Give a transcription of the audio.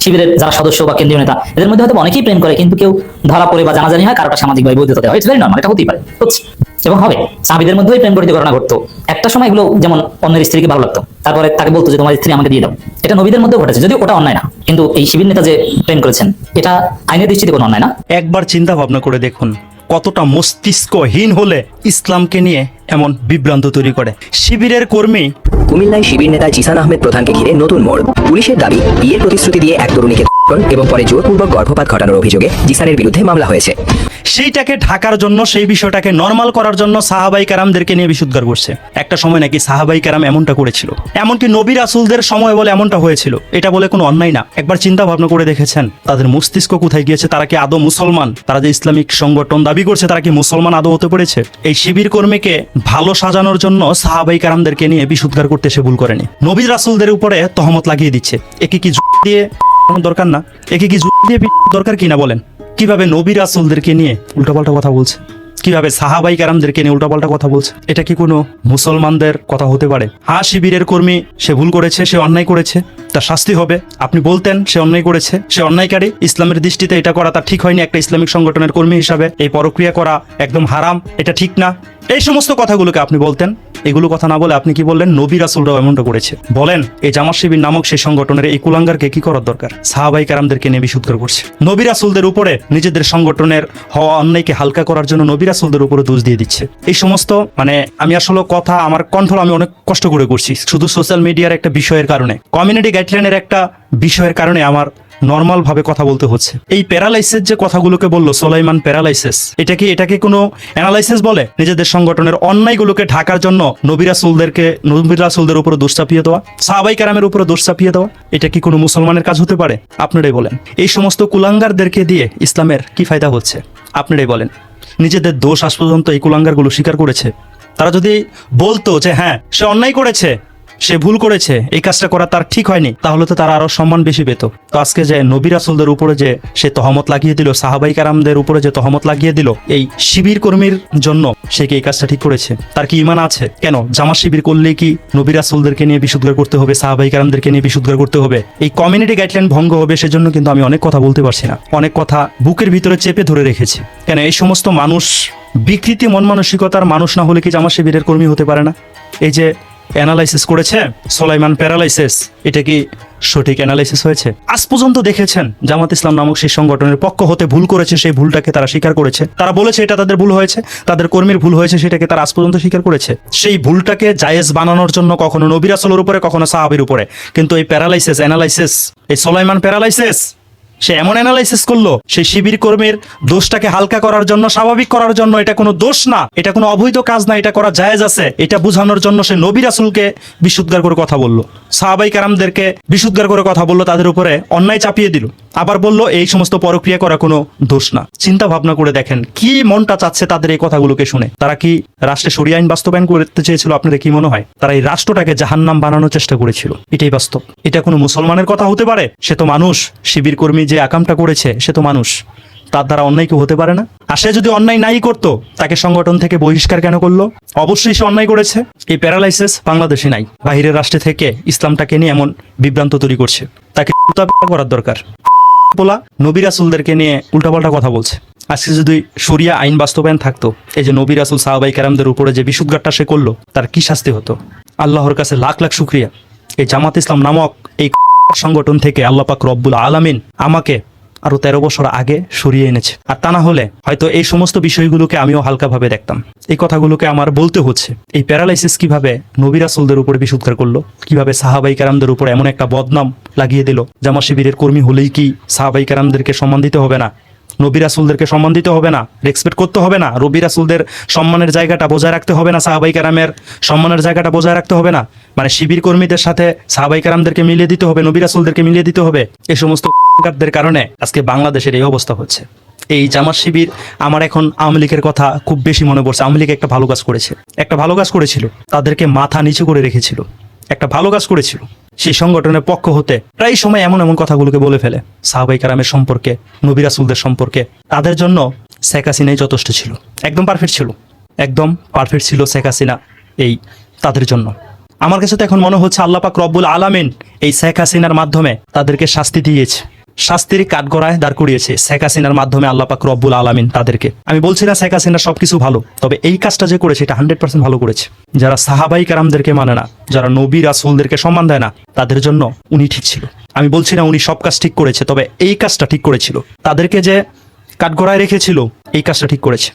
শিবিরের যারা সদস্য বা কেন্দ্রীয় নেতা এদের মধ্যে হয়তো অনেকেই প্রেম করে, কিন্তু কেউ ধরা পড়ে বা জানাজানি হয়, কারোটা সামাজিকভাবে বৈধতা দেওয়া, ইটস ভেরি নর্মাল, এটা হতেই পারে, হচ্ছে এবং হবে। সাহাবীদের মধ্যেই প্রেম করিত ঘটনা ঘটতো। একটা সময় এগুলো যেমন অন্যের স্ত্রীকে ভালো লাগতো, তারপরে তাকে বলতো যে তোমার স্ত্রী আমাকে দিয়ে দাও, এটা নবীদের মধ্যেও ঘটেছে, যদিও ওটা অন্যায় না, কিন্তু এই শিবির নেতা যে প্রেম করেছেন এটা আইনের দৃষ্টিতে কোনো অন্যায় না। একবার চিন্তা ভাবনা করে দেখুন কতটা মস্তিষ্কহীন হলে ইসলামকে নিয়ে এমন বিভ্রান্ত তৈরি করে। শিবিরের কর্মী কুমিল্লায় শিবির নেতা জিসান আহমেদ প্রধানকে ঘিরে নতুন মোড়। পুলিশের দাবি, বিয়ের প্রতিশ্রুতি দিয়ে এক তরুণীকে ধর্ষণ এবং পরে জোরপূর্বক গর্ভপাত ঘটানোর অভিযোগে জিসানের বিরুদ্ধে মামলা হয়েছে। সেইটাকে ঢাকার জন্য, সেই বিষয়টাকে নর্মাল করার জন্য সাহাবাই কেরামদেরকে নিয়ে বিশুদ্ধার করছে। একটা সময় নাকি সাহাবাই কেরাম এমনটা করেছিল, এমনকি নবী রাসূলদের সময় বলে এমনটা হয়েছিল, এটা বলে কোনো অন্যায় না। একবার চিন্তা ভাবনা করে দেখেছেন তাদের মস্তিষ্ক কোথায় গিয়েছে? তারা কি আদৌ মুসলমান? তারা যে ইসলামিক সংগঠন দাবি করছে, তারা কি মুসলমান আদৌ হতে পেরেছে? এই শিবির কর্মীকে ভালো সাজানোর জন্য সাহাবাই কেরামদেরকে নিয়ে বিশুদ্ধার করতে সে ভুল করেনি। নবী রাসূলদের উপরে তহমত লাগিয়ে দিচ্ছে। একে কি দিয়ে দরকার না? একে কি দিয়ে দরকার কিনা বলেন? কিভাবে নবী রাসূলদেরকে নিয়ে উল্টাপাল্টা কথা বলছে, কিভাবে সাহাবাই কেরামদেরকে নিয়ে উল্টাপাল্টা কথা বলছে? এটা কি কোনো মুসলমানদের কথা হতে পারে? হ্যাঁ, শিবিরের কর্মী, সে ভুল করেছে, সে অন্যায় করেছে, তার শাস্তি হবে। আপনি বলতেন সে অন্যায় করেছে, সে অন্যায়কারী, ইসলামের দৃষ্টিতে এটা করা তার ঠিক হয়নি। একটা ইসলামিক সংগঠনের কর্মী হিসাবে এই পরক্রিয়া করা একদম হারাম, এটা ঠিক না, এই সমস্ত কথাগুলোকে আপনি বলতেন। এগুলো কথা না বলে আপনি কি বললেন? নবী রাসূলরাও এমনটা করেছে। বলেন এই জামাত শিবির নামক সেই সংগঠনের এই কুলাঙ্গারকে কি করার দরকার? সাহাবাই কেরামদেরকে নিয়ে বিশুদ্ধার করছে। নবী রাসূলদের উপরে নিজেদের সংগঠনের হওয়া অন্যায়কে হালকা করার জন্য নবী রাসূলদের উপরে দোষ দিয়ে দিচ্ছে। এই সমস্ত আমি আসলে কথা, আমার কন্ট্রোল আমি অনেক কষ্ট করে করছি, শুধু সোশ্যাল মিডিয়ার একটা বিষয়ের কারণে, কমিউনিটি গাইডলাইনের একটা বিষয়ের কারণে আমার নর্মাল ভাবে কথা বলতে হচ্ছে। এই প্যারালাইসিস যে কথাগুলোকে বললো সোলাইমান প্যারালাইসিস, এটাকে কোনো অ্যানালাইসিস বলে? নিজেদের সংগঠনের অন্যায়গুলোকে ঢাকার জন্য নবী রাসূলদের উপরে দোষ চাপিয়ে দেওয়া, সাহাবাই কেরামের উপরে দোষ চাপিয়ে দেওয়া, এটা কি কোনো মুসলমানের কাজ হতে পারে? আপনারাই বলেন। এই সমস্ত কুলাঙ্গারদেরকে দিয়ে ইসলামের কি ফায়দা হচ্ছে? আপনারাই বলেন। নিজেদের দোষ আজ পর্যন্ত এই কুলাঙ্গারগুলো স্বীকার করেছে। তারা যদি বলতো যে হ্যাঁ সে অন্যায় করেছে, সে ভুল করেছে, এই কাজটা করা তার ঠিক হয়নি, তাহলে তো তারা আরো সম্মান বেশি পেত। তো আজকে যে নবী রাসূলদের উপরে যে সে তহমত লাগিয়ে দিল, সাহাবাই কেরামদের উপরে যে তহমত লাগিয়ে দিল, এই শিবির কর্মীর জন্য সে কি এই কাজটা ঠিক করেছে? তার কি ঈমান আছে? কেন জামাত শিবির করলেই কি নবী রাসূলদেরকে নিয়ে বিশুদ্ধার করতে হবে, সাহাবাই কেরামদেরকে নিয়ে বিশুদ্ধার করতে হবে? এই কমিউনিটি গাইডলাইন ভঙ্গ হবে, সেজন্য কিন্তু আমি অনেক কথা বলতে পারছি না, অনেক কথা বুকের ভিতরে চেপে ধরে রেখেছি। কেন এই সমস্ত মানুষ বিকৃতি মন মানসিকতার মানুষ না হলে কি জামাত শিবিরের কর্মী হতে পারে না? এই যে অ্যানালাইসিস করেছে সোলাইমান প্যারালাইসিস, এটা কি সঠিক অ্যানালাইসিস হয়েছে? আজ পর্যন্ত দেখেছেন জামাত ইসলাম নামক সেই সংগঠনের পক্ষ হতে ভুল করেছে, সেই ভুলটাকে তারা স্বীকার করেছে, তারা বলেছে এটা তাদের ভুল হয়েছে, তাদের কর্মীর ভুল হয়েছে, সেটাকে তারা আজ পর্যন্ত স্বীকার করেছে। সেই ভুলটাকে জায়েজ বানানোর জন্য কখনো নবী রাসূলের উপরে, কখনো সাহাবীর উপরে। কিন্তু এই অ্যানালাইসিস, এই সোলাইমান প্যারালাইসিস, সে এমন অ্যানালাইসিস করলো সেই শিবির কর্মীর দোষটাকে হালকা করার জন্য, স্বাভাবিক করার জন্য, এটা কোনো দোষ না, এটা কোনো অবৈধ কাজ না, এটা করা জায়েজ আছে, এটা বোঝানোর জন্য সে নবী রাসূলকে বিশুদ্ধার করে কথা বললো, সাহাবাই কেরামদেরকে বিশুদ্ধার করে কথা বললো, তাদের উপরে অন্যায় চাপিয়ে দিল, আবার বললো এই সমস্ত পরক্রিয়া করা কোনো দোষ না। চিন্তা ভাবনা করে দেখেন কি মনটা চাচ্ছে তাদের এই কথাগুলোকে শুনে। তারা কি রাষ্ট্রে শরিয়া আইন বাস্তবায়ন করতে চেয়েছিল? আপনাদের কি মনে হয়? তারা এই রাষ্ট্রটাকে জাহান্নাম বানানোর চেষ্টা করেছিল, এটাই বাস্তব। এটা কোনো মুসলমানের কথা হতে পারে? সে তো মানুষ। শিবির কর্মী যে আকামটা করেছে সে তো মানুষ, তার দ্বারা অন্যায় কেউ হতে পারে না? আর সে যদি অন্যায় নাই করতো তাকে সংগঠন থেকে বহিষ্কার কেন করলো? অবশ্যই সে অন্যায় করেছে। এই প্যারালাইসিস বাংলাদেশে নাই, বাহিরের রাষ্ট্রে থেকে ইসলামটাকে নিয়ে এমন বিভ্রান্ত তৈরি করছে, তাকে করার দরকার। বলা নবী রাসূলদেরকে নিয়ে উল্টাপাল্টা কথা বলছে। আজকে যদি শরিয়া আইন বাস্তবায়ন থাকতো, এই যে নবী রাসূল সাহাবাই কেরামদের উপরে যে বিশুদ্ধারটা সে করলো, তার কি শাস্তি হতো? আল্লাহর কাছে লাখ লাখ শুকরিয়া, এই জামাত ইসলাম নামক এই সংগঠন থেকে আল্লাহ পাক রব্বুল আলামিন আমাকে আরো 13 বছর আগে সরিয়ে এনেছে। আর তা না হলে হয়তো এই সমস্ত বিষয়গুলোকে আমিও হালকাভাবে দেখতাম। এই কথাগুলোকে আমার বলতে হচ্ছে। এই প্যারালাইসিস কিভাবে নবী রাসূলদের উপরে বিশুদ্ধার করলো, কিভাবে সাহাবাই কেরামদের উপরে এমন একটা বদনাম লাগিয়ে দিল। জামাত শিবিরের কর্মী হলেই কি সাহাবাই কেরামদেরকে সম্মান দিতে হবে না? নবী রাসূলদেরকে সম্মান দিতে হবে না? রেসপেক্ট করতে হবে না? নবী রাসূলদের সম্মানের জায়গাটা বজায় রাখতে হবে না? সাহাবাই কেরামের সম্মানের জায়গাটা বজায় রাখতে হবে না? শিবির কর্মীদের সাথে সাহাবাই কেরামদেরকে মিলিয়ে দিতে হবে, নবী রাসূলদেরকে মিলিয়ে দিতে হবে? এই সমস্ত কারণে আজকে বাংলাদেশের এই অবস্থা হচ্ছে। এই জামাত শিবির, আমার এখন আওয়ামী লীগের কথা খুব বেশি মনে পড়ছে। আওয়ামী লীগ একটা ভালো কাজ করেছিল, তাদেরকে মাথা নিচু করে রেখেছিল, একটা ভালো কাজ করেছিল। সেই সংগঠনের পক্ষ হতে প্রায় সময় এমন কথাগুলোকে বলে ফেলে সাহাবাই কেরামের সম্পর্কে, নবী রাসূলদের সম্পর্কে। তাদের জন্য শেখ হাসিনাই যথেষ্ট ছিল, একদম পারফেক্ট ছিল শেখ হাসিনা এই তাদের জন্য। আমার কাছে তো এখন মনে হচ্ছে আল্লাহ পাক রব্বুল আলামিন এই শেখ হাসিনার মাধ্যমে তাদেরকে শাস্তি দিয়েছে, শাস্তির কাঠগড়ায় দাঁড় করিয়েছে শেখ হাসিনার মাধ্যমে আল্লাহ পাক রব্বুল আলামিন তাদেরকে। আমি বলছি না শেখ হাসিনা সবকিছু ভালো, তবে এই কাজটা যে করেছে এটা 100% ভালো করেছে। যারা সাহাবাই কারামদেরকে মানে না, যারা নবী রাসূলদেরকে সম্মান দেয় না, তাদের জন্য উনি ঠিক ছিল। আমি বলছি না উনি সব কাজ ঠিক করেছে, তবে এই কাজটা ঠিক করেছিল। তাদেরকে যে কাঠগড়ায় রেখেছিল এই কাজটা ঠিক করেছে।